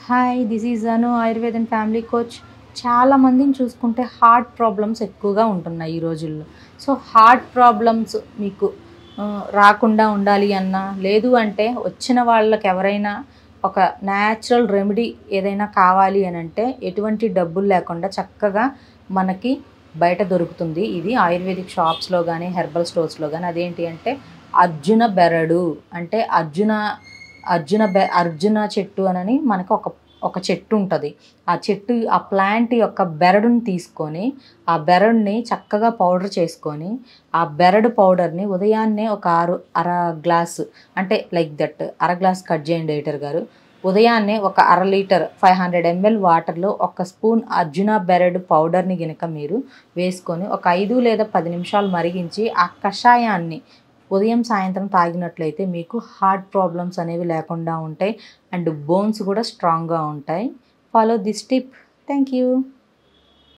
Hi, this is Anu Ayurved and family coach. చాలామందిని చూసుకుంటే heart problems ఎక్కువగా ఉంటున్నాయి ఈ రోజుల్లో. సో హార్ట్ ప్రాబ్లమ్స్ మీకు రాకుండా ఉండాలి అన్నా, లేదు అంటే వచ్చిన వాళ్ళకి ఎవరైనా ఒక న్యాచురల్ రెమెడీ ఏదైనా కావాలి అని అంటే ఎటువంటి డబ్బులు లేకుండా చక్కగా మనకి బయట దొరుకుతుంది. ఇది ఆయుర్వేదిక్ షాప్స్లో కానీ హెర్బల్ స్టోర్స్లో కానీ. అదేంటి అంటే అర్జున బెరడు, అంటే అర్జున చెట్టు అని మనకు ఒక చెట్టు ఉంటుంది. ఆ ప్లాంట్ యొక్క బెరడుని తీసుకొని ఆ బెరడుని చక్కగా పౌడర్ చేసుకొని ఆ బెరడు పౌడర్ని ఉదయాన్నే ఒక అర గ్లాసు, అంటే లైక్ దట్ అర గ్లాస్ కట్ చేయండి ఎడిటర్ గారు. ఉదయాన్నే ఒక అర లీటర్ 500 ml వాటర్లో ఒక స్పూన్ అర్జున బెరడు పౌడర్ని గినక మీరు వేసుకొని ఒక 5 లేదా 10 నిమిషాలు మరిగించి ఆ కషాయాన్ని ఉదయం సాయంత్రం తాగినట్లయితే మీకు హార్ట్ ప్రాబ్లమ్స్ అనేవి లేకుండా ఉంటాయి అండ్ బోన్స్ కూడా స్ట్రాంగ్గా ఉంటాయి. Follow this tip. Thank you.